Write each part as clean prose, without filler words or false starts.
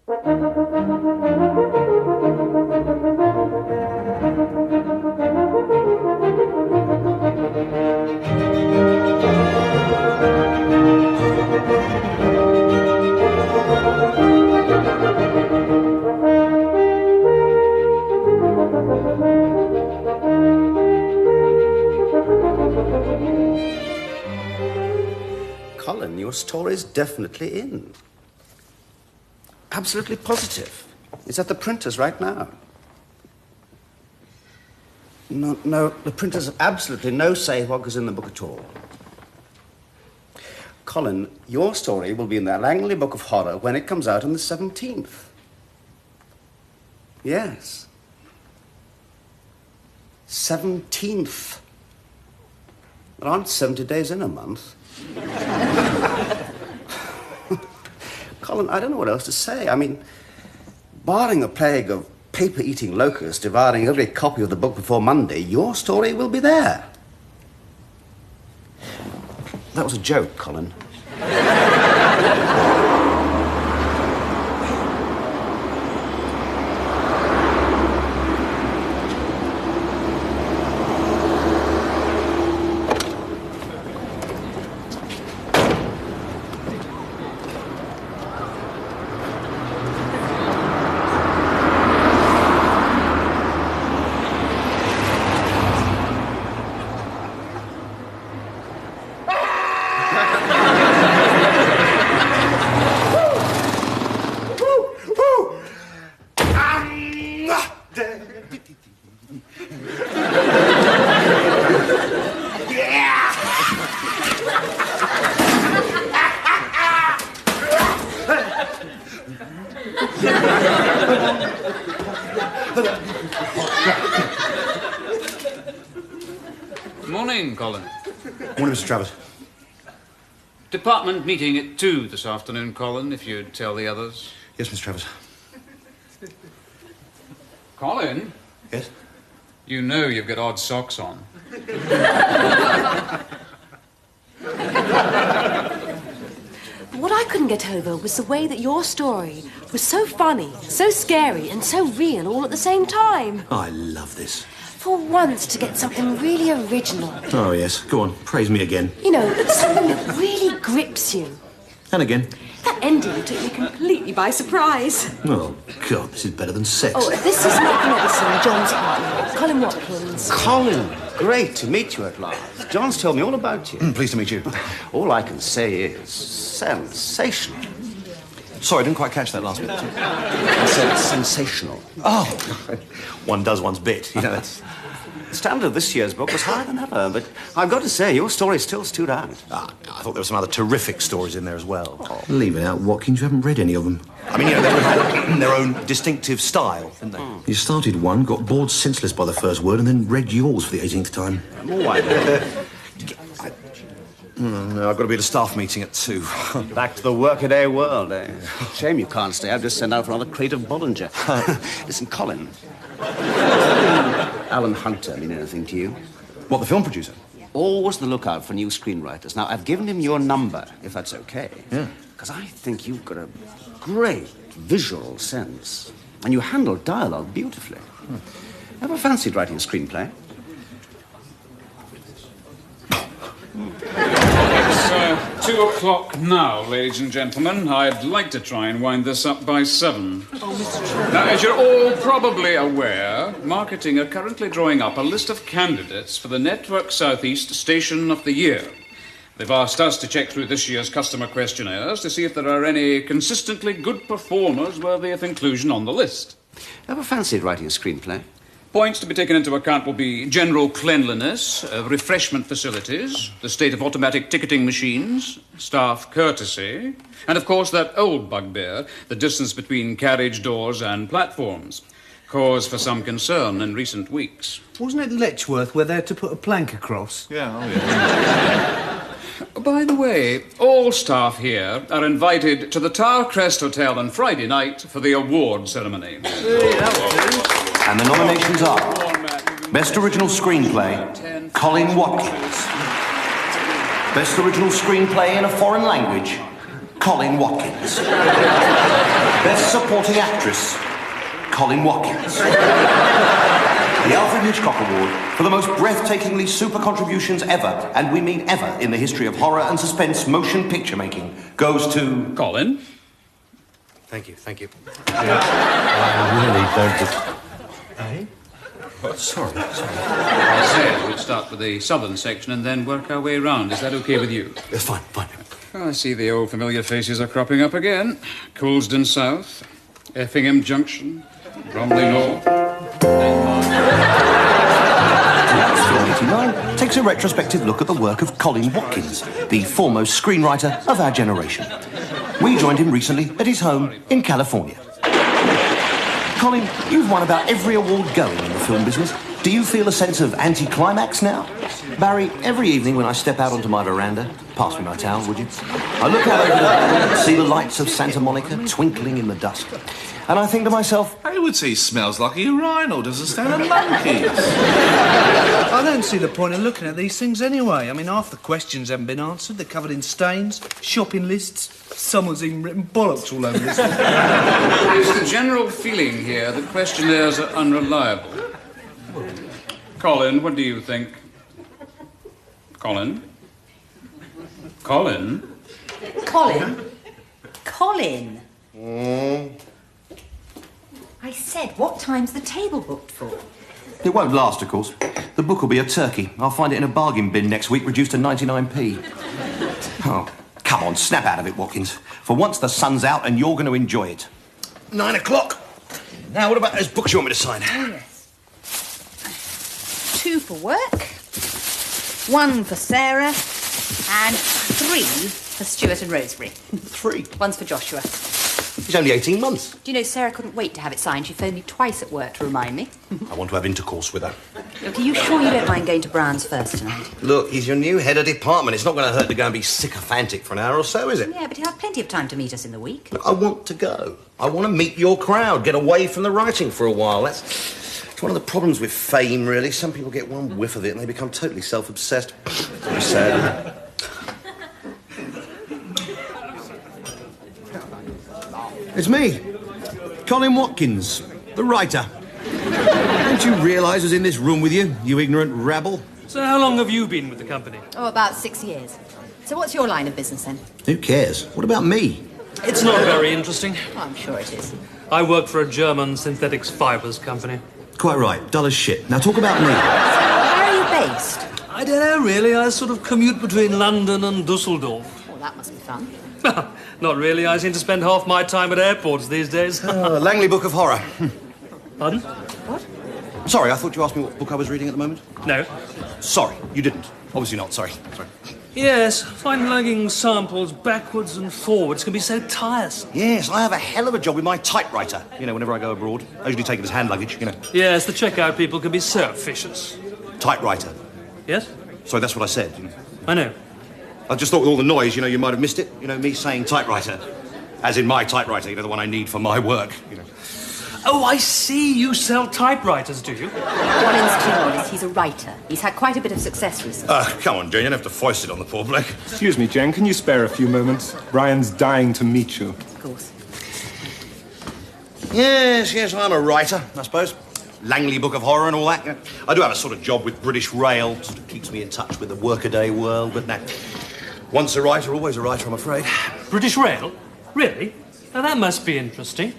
Colin, your story's definitely in. Absolutely positive. It's at the printers right now. No, the printers have absolutely no say what goes in the book at all. Colin, your story will be in the Langley Book of Horror when it comes out on the 17th. Yes. 17th. There aren't 70 days in a month. Colin, I don't know what else to say. I mean, barring a plague of paper-eating locusts devouring every copy of the book before Monday, your story will be there. That was a joke, Colin. Morning, Colin. Morning, Mr. Travers. Department meeting at 2 this afternoon, Colin, if you'd tell the others. Yes, Mr. Travers. Colin? Yes? You know you've got odd socks on. What I couldn't get over was the way that your story was so funny, so scary, and so real all at the same time. I love this. For once, to get something really original. Oh, yes. Go on, praise me again. You know, something that really grips you. And again. That ending took me completely by surprise. Oh, God, this is better than sex. Oh, this is Mark Medicine, John's partner, Colin Watkins. Colin, great to meet you at last. John's told me all about you. Pleased to meet you. All I can say is sensational. Sorry, I didn't quite catch that last bit. I said sensational. Oh, one does one's bit. You know, that's... The standard of this year's book was higher than ever, but I've got to say, your story still stood out. I thought there were some other terrific stories in there as well. Oh. Leaving out Watkins, you haven't read any of them. I mean, you know, they had their own distinctive style, didn't they? You started one, got bored senseless by the first word, and then read yours for the 18th time. All right. No, I've got to be at a staff meeting at 2. Back to the workaday world, eh? Shame you can't stay. I've just sent out for another crate of Bollinger. Listen, Colin. Alan Hunter mean anything to you? What, the film producer? Always the lookout for new screenwriters. Now, I've given him your number, if that's okay. Yeah. Because I think you've got a great visual sense. And you handle dialogue beautifully. Ever fancied writing a screenplay? It's 2 o'clock now, ladies and gentlemen. I'd like to try and wind this up by 7. Now, as you're all probably aware, marketing are currently drawing up a list of candidates for the Network Southeast Station of the Year. They've asked us to check through this year's customer questionnaires to see if there are any consistently good performers worthy of inclusion on the list. Ever fancied writing a screenplay? Points to be taken into account will be general cleanliness, refreshment facilities, the state of automatic ticketing machines, staff courtesy, and, of course, that old bugbear, the distance between carriage doors and platforms. Cause for some concern in recent weeks. Wasn't it Letchworth where they had to put a plank across? Yeah, oh yeah. By the way, all staff here are invited to the Tower Crest Hotel on Friday night for the award ceremony. And the nominations are Best Original Screenplay, Colin Watkins. Best Original Screenplay in a Foreign Language, Colin Watkins. Best Supporting Actress, Colin Watkins. The Alfred Hitchcock Award for the most breathtakingly super contributions ever, and we mean ever, in the history of horror and suspense motion picture making, goes to... Colin? Thank you. I really don't... Sorry. I said we'd start with the southern section and then work our way around. Is that okay with you? It's fine. I see the old familiar faces are cropping up again. Coulsdon South, Effingham Junction, Bromley North. Film 89 takes a retrospective look at the work of Colin Watkins, the foremost screenwriter of our generation. We joined him recently at his home in California. Colin, you've won about every award going in the film business. Do you feel a sense of anticlimax now? Barry, every evening when I step out onto my veranda, pass me my towel, would you? I look out over the valley and see the lights of Santa Monica twinkling in the dusk. And I think to myself... I would say he smells like a urinal, does a stand of monkeys. I don't see the point of looking at these things anyway. I mean, half the questions haven't been answered. They're covered in stains, shopping lists. Someone's even written bollocks all over this. It's the general feeling here that questionnaires are unreliable. Colin, what do you think? Colin? Colin? I said, what time's the table booked for? It won't last, of course. The book will be a turkey. I'll find it in a bargain bin next week, reduced to 99p. Oh, come on, snap out of it, Watkins. For once, the sun's out and you're going to enjoy it. 9 o'clock. Now, what about those books you want me to sign? Oh, yes. 2 for work, 1 for Sarah, and 3 for Stuart and Rosemary. 3? One's for Joshua. He's only 18 months. Do you know, Sarah couldn't wait to have it signed. She phoned me twice at work to remind me. I want to have intercourse with her. Look, are you sure you don't mind going to Brown's first tonight? Look, he's your new head of department. It's not going to hurt to go and be sycophantic for an hour or so, is it? Yeah, but he'll have plenty of time to meet us in the week. Look, I want to go. I want to meet your crowd, get away from the writing for a while. It's one of the problems with fame, really. Some people get one whiff of it and they become totally self-obsessed. Very sad, isn't it? It's me, Colin Watkins, the writer. Don't you realise I was in this room with you, you ignorant rabble? So how long have you been with the company? Oh, about 6 years. So what's your line of business then? Who cares? What about me? It's not very interesting. Oh, I'm sure it is. I work for a German synthetics fibres company. Quite right, dull as shit. Now talk about me. So where are you based? I don't know, really. I sort of commute between London and Dusseldorf. Oh, that must be fun. Not really. I seem to spend half my time at airports these days. Langley Book of Horror. Pardon? What? Sorry, I thought you asked me what book I was reading at the moment. No. Sorry, you didn't. Obviously not, sorry. Yes, fine lugging samples backwards and forwards can be so tiresome. Yes, I have a hell of a job with my typewriter. You know, whenever I go abroad. I usually take it as hand luggage, you know. Yes, the checkout people can be so officious. Typewriter. Yes? Sorry, that's what I said. You know. I know. I just thought with all the noise, you know, you might have missed it. You know, me saying typewriter. As in my typewriter, you know, the one I need for my work, you know. Oh, I see. You sell typewriters, do you? Colin's too honest. He's a writer. He's had quite a bit of success recently. Come on, Jane, you don't have to foist it on the poor bloke. Excuse me, Jen, can you spare a few moments? Brian's dying to meet you. Of course. Yes, I'm a writer, I suppose. Langley Book of Horror and all that. You know. I do have a sort of job with British Rail, sort of keeps me in touch with the workaday world, but no. Once a writer, always a writer, I'm afraid. British Rail? Really? Now that must be interesting.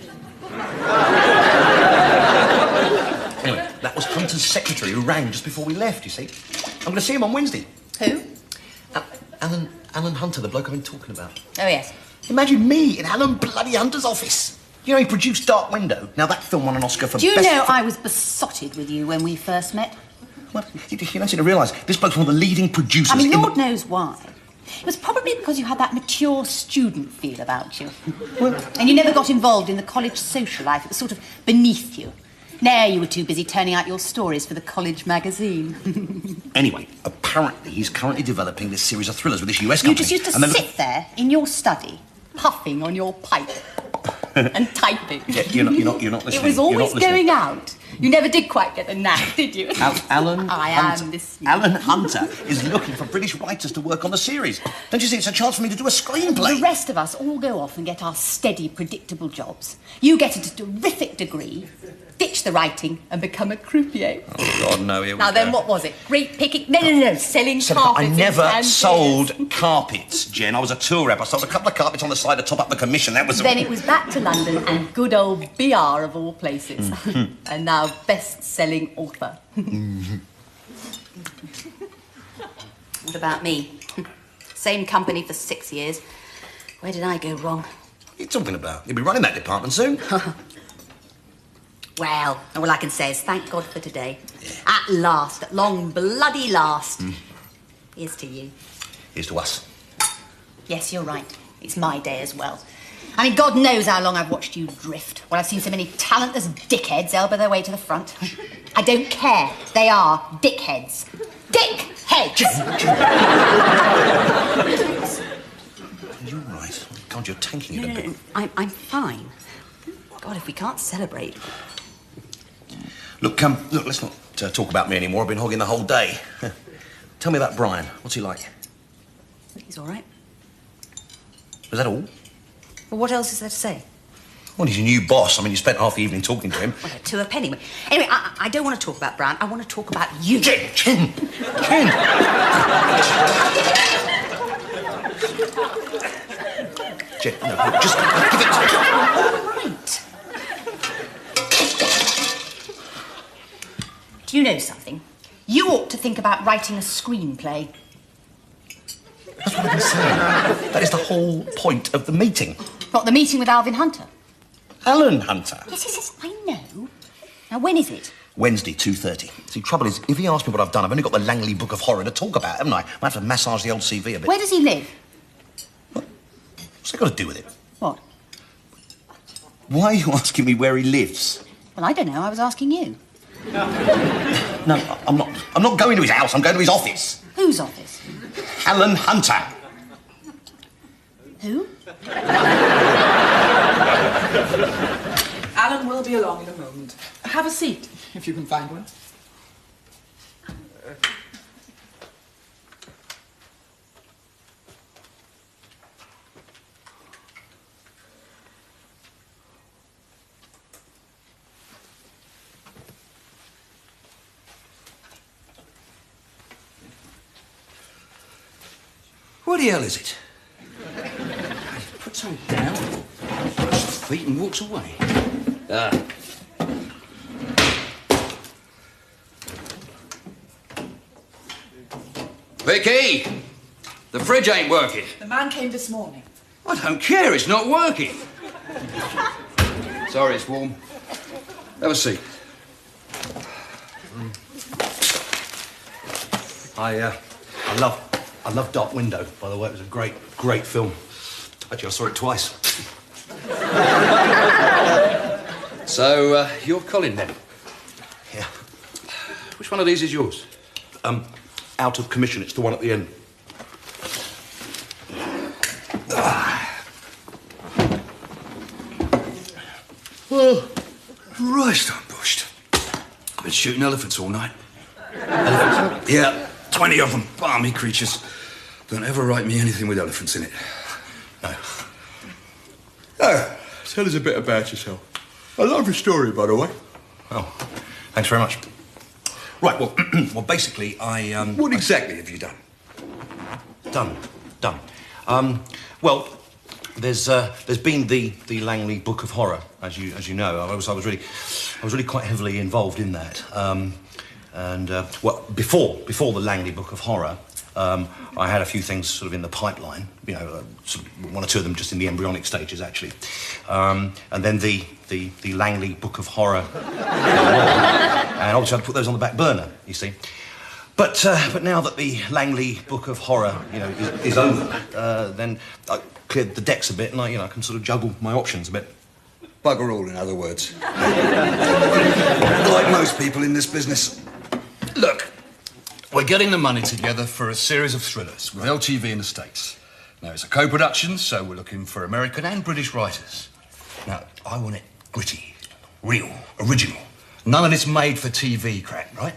Anyway, that was Hunter's secretary who rang just before we left, you see. I'm going to see him on Wednesday. Who? Alan Hunter, the bloke I've been talking about. Oh, yes. Imagine me in Alan bloody Hunter's office. You know, he produced Dark Window. Now, that film won an Oscar for Do you best... know I was besotted with you when we first met? Well, you don't seem to realise, this bloke's one of the leading producers... I mean, Lord knows why. It was probably because you had that mature student feel about you. And you never got involved in the college social life. It was sort of beneath you. No, you were too busy turning out your stories for the college magazine. Anyway, apparently he's currently developing this series of thrillers with this US company. You just used to sit there in your study, puffing on your pipe and typing. Yeah, you're not listening. It was always going out. You never did quite get the knack, did you? Alan I Hunter. am this. Alan Hunter is looking for British writers to work on the series. Don't you see it's a chance for me to do a screenplay? The rest of us all go off and get our steady, predictable jobs. You get a terrific degree, ditch the writing, and become a croupier. Oh, God, no, here we Now go. then, what was it? Great picking? No. Selling carpets. I in never Tangiers. sold carpets, Jen. I was a tour rep. I sold a couple of carpets on the side to top up the commission. That was... Then it was back to London and good old BR of all places. And now best-selling author. What about me? Same company for 6 years. Where did I go wrong? What are you talking about? You'll be running that department soon. Well, all I can say is thank God for today. Yeah. At last, at long bloody last. Here's to you. Here's to us. Yes, you're right. It's my day as well. I mean, God knows how long I've watched you drift. Well, I've seen so many talentless dickheads elbow their way to the front. I don't care. They are dickheads. Dickheads! You're right. God, you're tanking it a bit. No, I'm fine. God, if we can't celebrate. Look, let's not talk about me anymore. I've been hogging the whole day. Tell me about Brian. What's he like? He's all right. Was that all? Well, what else is there to say? Well, he's your new boss. I mean, you spent half the evening talking to him. Well, to a penny. Anyway, I don't want to talk about Brian. I want to talk about you. Jen! Jen, no, just give it to me. Right. Do you know something? You ought to think about writing a screenplay. That's what I've been saying. That is the whole point of the meeting. Not the meeting with Alvin Hunter? Alan Hunter. Yes, I know. Now, when is it? Wednesday, 2:30. See, trouble is, if he asks me what I've done, I've only got the Langley Book of Horror to talk about, haven't I? I might have to massage the old CV a bit. Where does he live? What's that got to do with it? What? Why are you asking me where he lives? Well, I don't know. I was asking you. No, I'm not. I'm not going to his house. I'm going to his office. Whose office? Alan Hunter. Who? Alan will be along in a moment. Have a seat, if you can find one. What the hell is it? Puts something down, puts his feet and walks away. Vicky! The fridge ain't working. The man came this morning. I don't care, it's not working. Sorry, it's warm. Have a seat. I love Dark Window, by the way. It was a great film. Actually, I saw it twice. So, you're Colin, then? Yeah. Which one of these is yours? Out of commission. It's the one at the end. Oh, Christ, I'm bushed. I've been shooting elephants all night. Elephants? Yeah, 20 of them. Balmy creatures. Don't ever write me anything with elephants in it. No. Oh, tell us a bit about yourself. I love your story, by the way. Oh, thanks very much. Right, well, well, basically, What exactly have you done? Done. Well, there's been the Langley Book of Horror, as you know. I was really quite heavily involved in that. Well, before the Langley Book of Horror, I had a few things sort of in the pipeline. You know, sort of one or two of them just in the embryonic stages, actually. And then the Langley Book of Horror, and obviously I had to put those on the back burner. You see. But now that the Langley Book of Horror, you know, is over, then I cleared the decks a bit, and I can sort of juggle my options a bit. Bugger all, in other words. Like most people in this business. Look, we're getting the money together for a series of thrillers with LTV in the States. Now, it's a co-production, so we're looking for American and British writers. Now, I want it gritty, real, original. None of this made-for-TV crap, right?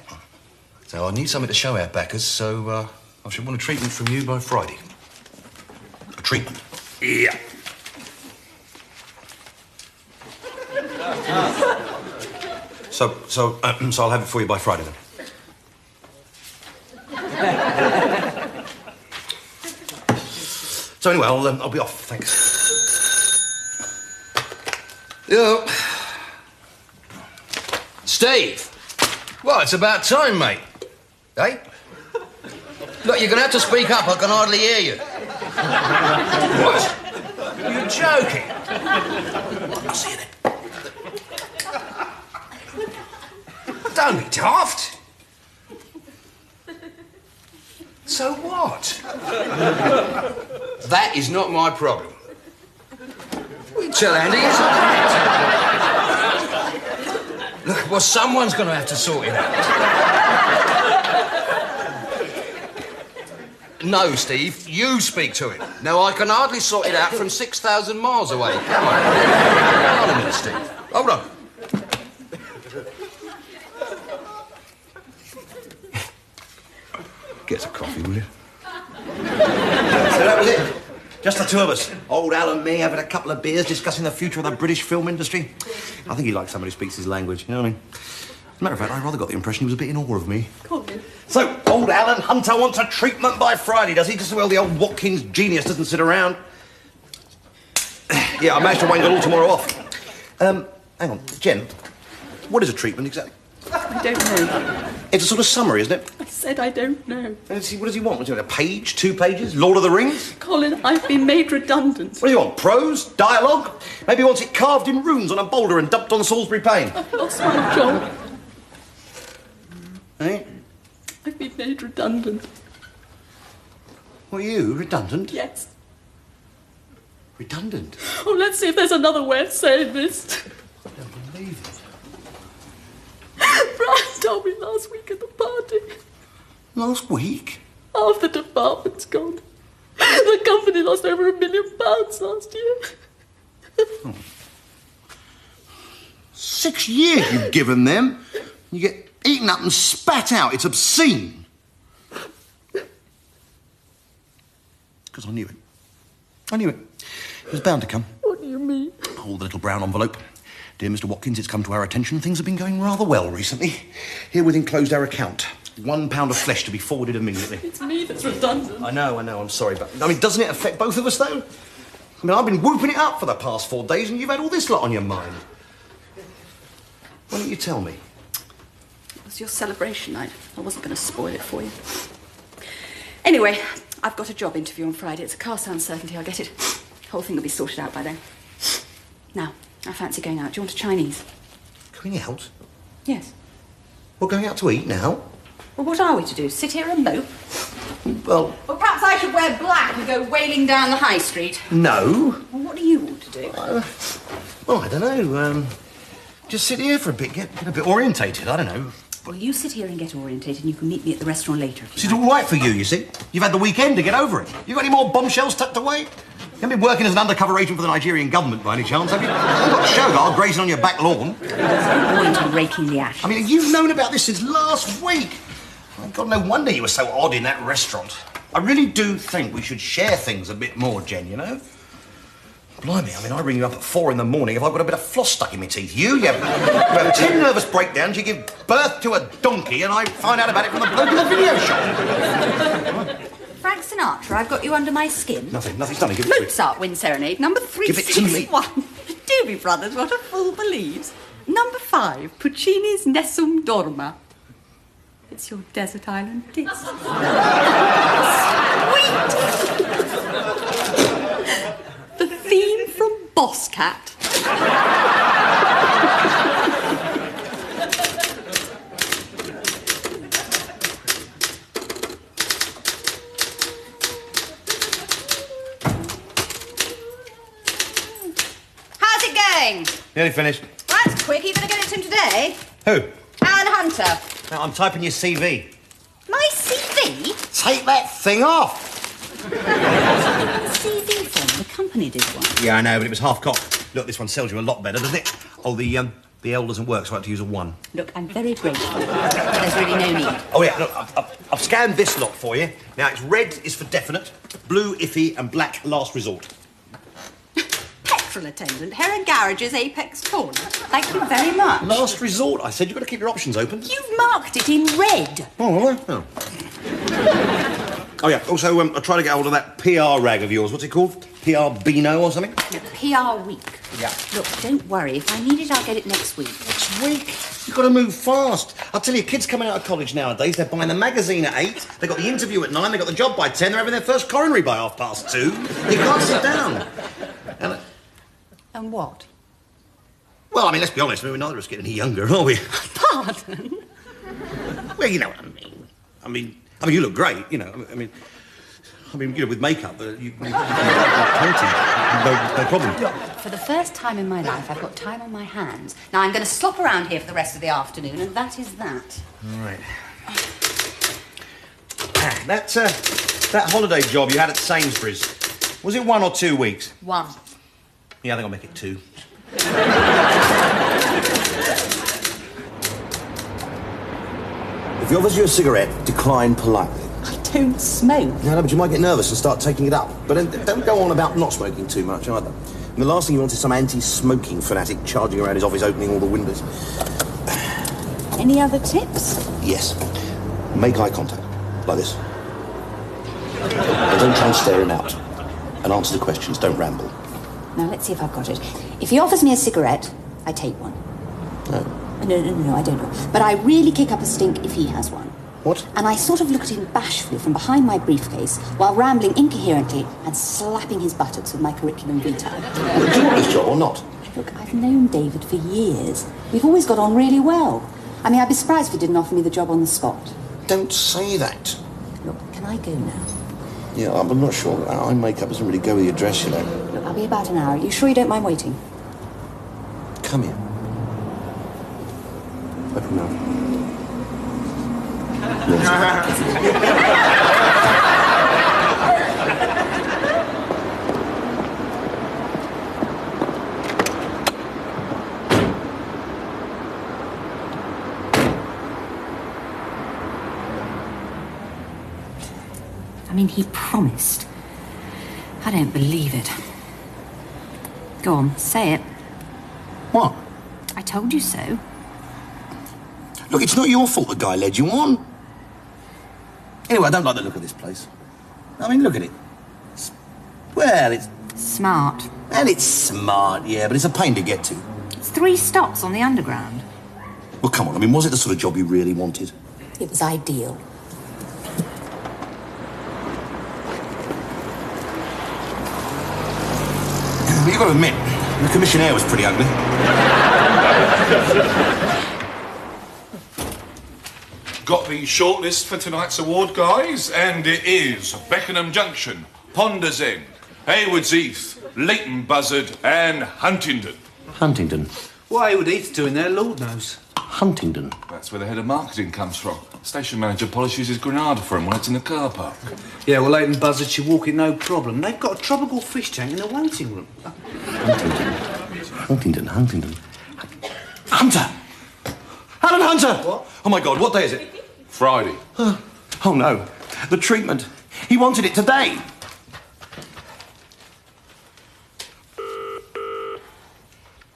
So I need something to show our backers, so I should want a treatment from you by Friday. A treatment? Yeah. So I'll have it for you by Friday, then. So anyway, I'll be off, thanks. Yo. Steve! Well, it's about time, mate. Eh? Look, you're going to have to speak up. I can hardly hear you. What? You're joking? I'll see you then. Don't be daft. So what? That is not my problem. We tell Andy it's that. Look, well, someone's going to have to sort it out. No, Steve, you speak to him. Now, I can hardly sort it out from 6,000 miles away. Come on. Hold on a minute, Steve. Hold on. Get us a coffee, will you? So that was it. Just the two of us. Old Al and me having a couple of beers discussing the future of the British film industry. I think he likes somebody who speaks his language, you know what I mean? As a matter of fact, I rather got the impression he was a bit in awe of me. Colin. So, old Alan Hunter wants a treatment by Friday, does he? Just so well the old Watkins genius doesn't sit around. Yeah, I managed to wangle all tomorrow off. Hang on, Jen, what is a treatment exactly? I don't know. It's a sort of summary, isn't it? I said I don't know. What does he want? What, a page? 2 pages? Lord of the Rings? Colin, I've been made redundant. What do you want? Prose? Dialogue? Maybe he wants it carved in runes on a boulder and dumped on Salisbury Plain. I've lost my job. Eh? I've been made redundant. What are you? Redundant? Yes. Redundant? Oh, let's see if there's another way of saying this. I don't believe it. Brian told me last week at the party. Last week? Half the department's gone. The company lost over £1 million last year. Oh. 6 years you've given them. You get eaten up and spat out. It's obscene. Because I knew it. I knew it. It was bound to come. What do you mean? Oh, the little brown envelope. Dear Mr. Watkins, it's come to our attention. Things have been going rather well recently. Herewith enclosed our account. £1 of flesh to be forwarded immediately. It's me that's redundant. I know, I'm sorry, but... I mean, doesn't it affect both of us, though? I mean, I've been whooping it up for the past 4 days and you've had all this lot on your mind. Why don't you tell me? It was your celebration night. I wasn't going to spoil it for you. Anyway, I've got a job interview on Friday. It's a car sound certainty. I'll get it. The whole thing will be sorted out by then. Now, I fancy going out. Do you want a Chinese? Going out? Yes. We're going out to eat now? Well, what are we to do? Sit here and mope? Well... Well, perhaps I should wear black and go wailing down the high street. No. Well, what do you want to do? Well, I don't know. Just sit here for a bit, get a bit orientated, I don't know. Well, you sit here and get orientated and you can meet me at the restaurant later. This is all right for you see. You've had the weekend to get over it. You got any more bombshells tucked away? You haven't been working as an undercover agent for the Nigerian government by any chance, have you? You've got a show guard grazing on your back lawn. Going to raking the ash. I mean, you've known about this since last week. Oh, God, no wonder you were so odd in that restaurant. I really do think we should share things a bit more, Jen, you know? Blimey, I mean, I ring you up at 4 in the morning if I've got a bit of floss stuck in my teeth. You have 10 nervous breakdowns, you give birth to a donkey, and I find out about it from the bloke in the video shop. Frank Sinatra, I've got you under my skin. Nothing's done. Give it to me. Mozart Wind Serenade, number 361. Doobie Brothers, What a Fool Believes. Number 5, Puccini's Nessun Dorma. It's your desert island dish. Sweet! The theme from Boss Cat. How's it going? Nearly finished. That's quick. Are you going to get it to him today? Who? Alan Hunter. Now, I'm typing your CV. My CV? Take that thing off! CV form? The company did one. Yeah, I know, but it was half-cocked. Look, this one sells you a lot better, doesn't it? Oh, the The L doesn't work, so I had to use a 1. Look, I'm very grateful. There's really no need. Oh, yeah, look, I've scanned this lot for you. Now, it's red is for definite, blue iffy, and black last resort. Petrol attendant, Heron Garage's Apex Corner. Thank you very much. Last resort, I said. You've got to keep your options open. You've marked it in red. Oh, have I? Oh. Oh, yeah, also, I tried to get hold of that PR rag of yours. What's it called? PR Beano or something? PR week. Yeah. Look, don't worry. If I need it, I'll get it next week. Next week? You've got to move fast. I'll tell you, kids coming out of college nowadays, they're buying the magazine at 8, they've got the interview at 9, they've got the job by 10, they're having their first coronary by 2:30. You can't sit down. And what? Well, I mean, let's be honest, we're neither of us getting any younger, are we? Pardon? Well, you know what I mean. I mean, you look great, you know. I mean, you know, with makeup, you no problem. Look, for the first time in my life, I've got time on my hands. Now, I'm going to slop around here for the rest of the afternoon, and that is that. All right. That holiday job you had at Sainsbury's, was it 1 or 2 weeks? 1. Yeah, I think I'll make it 2. If he offers you a cigarette, decline politely. I don't smoke. No, but you might get nervous and start taking it up. But don't go on about not smoking too much either. And the last thing you want is some anti-smoking fanatic charging around his office opening all the windows. Any other tips? Yes. Make eye contact, like this. And don't try and stare him out. And answer the questions, don't ramble. Now, let's see if I've got it. If he offers me a cigarette, I take one. No. No, I don't know. But I really kick up a stink if he has one. What? And I sort of look at him bashfully from behind my briefcase while rambling incoherently and slapping his buttocks with my curriculum vitae. Well, do you want this job or not? Look, I've known David for years. We've always got on really well. I mean, I'd be surprised if he didn't offer me the job on the spot. Don't say that. Look, can I go now? Yeah, I'm not sure. Eye makeup doesn't really go with your dress, you know. Look, I'll be about an hour. Are you sure you don't mind waiting? Come here. Open mouth. I mean, he promised. I don't believe it. Go on, say it. What? I told you so. Look, it's not your fault the guy led you on. Anyway, I don't like the look of this place. I mean, look at it. It's smart. And it's smart, yeah, but it's a pain to get to. It's 3 stops on the underground. Well, come on, I mean, was it the sort of job you really wanted? It was ideal. But you've got to admit, the commissionaire was pretty ugly. Got the shortlist for tonight's award, guys, and it is Beckenham Junction, Ponders End, Haywards Heath, Leighton Buzzard, and Huntingdon. Huntingdon? What Haywards Heath's doing there, Lord knows. Huntingdon? That's where the head of marketing comes from. Station manager polishes his Granada for him when it's in the car park. Yeah, well, Leighton Buzzard should walk it no problem. They've got a tropical fish tank in the waiting room. Huntingdon. Hunter! Alan Hunter! What? Oh, my God, what day is it? Friday. Oh, no. The treatment. He wanted it today.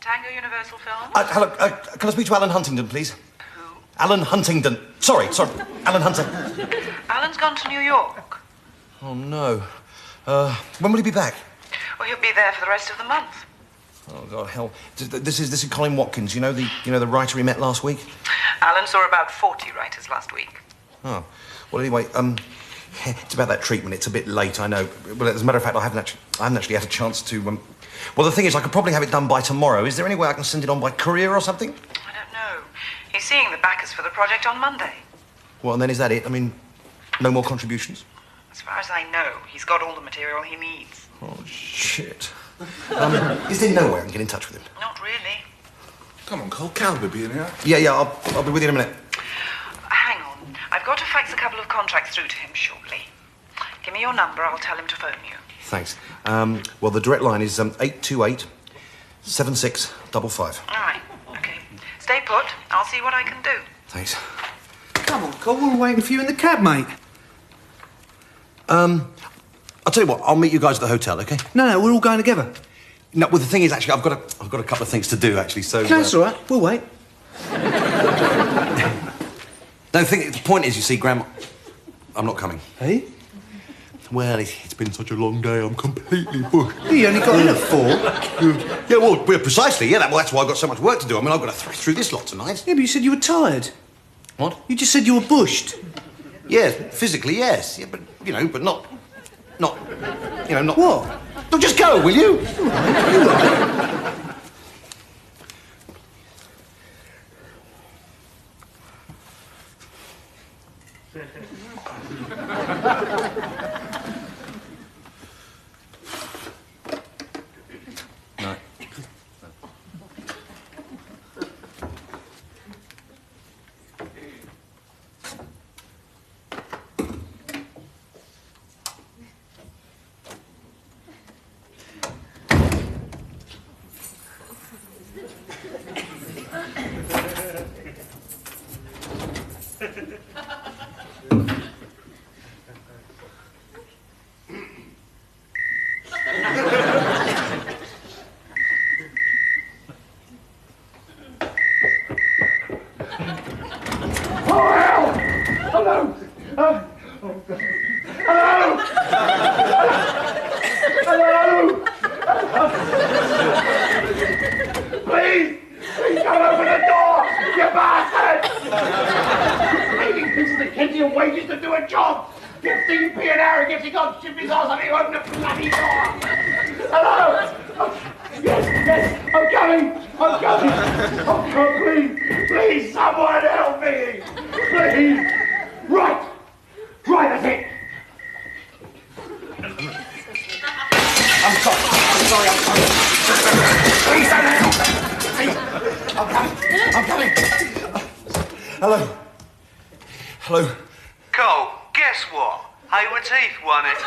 Tango Universal Film? Hello, can I speak to Alan Huntingdon, please? Who? Alan Huntingdon. Sorry, Alan Hunter. Alan's gone to New York. Oh, no. When will he be back? Well, he'll be there for the rest of the month. Oh, God, hell. This is Colin Watkins, you know the writer he met last week? Alan saw about 40 writers last week. Oh. Well, anyway, it's about that treatment. It's a bit late, I know. Well, as a matter of fact, I haven't actually had a chance to, Well, the thing is, I could probably have it done by tomorrow. Is there any way I can send it on by courier or something? I don't know. He's seeing the backers for the project on Monday. Well, and then is that it? I mean, no more contributions? As far as I know, he's got all the material he needs. Oh, shit. Is there no way I can get in touch with him? Not really. Come on, Cole, Cal will be in here. Yeah, I'll be with you in a minute. Hang on. I've got to fax a couple of contracts through to him shortly. Give me your number, I'll tell him to phone you. Thanks. Well, the direct line is 828 7655. All right, OK. put. I'll see what I can do. Thanks. Come on, Cole, we're waiting for you in the cab, mate. I'll tell you what, I'll meet you guys at the hotel, OK? No, we're all going together. No, well, the thing is, actually, I've got a couple of things to do, actually, so... No, it's all right. We'll wait. No, the point is, you see, Graham, I'm not coming. Hey? Well, it's been such a long day, I'm completely booked. You only got in at 4. Yeah, well, precisely, yeah, that's why I've got so much work to do. I mean, I've got to thrash through this lot tonight. Yeah, but you said you were tired. What? You just said you were bushed. Yeah, physically, yes. Yeah, but, but not... Not... What? No, just go, will you? All right. No. Please don't open the door, you bastard! Paying pieces of Kentian wages to do a job. 15p an hour gets he got shipped his arse and he opened the bloody door. Hello? Yes, I'm coming. Oh God, please, someone help me. Please. Right, that's it. I'm sorry. Please don't help me. Please. I'm coming. Hello. Cole, guess what? Hayward's Heath won it.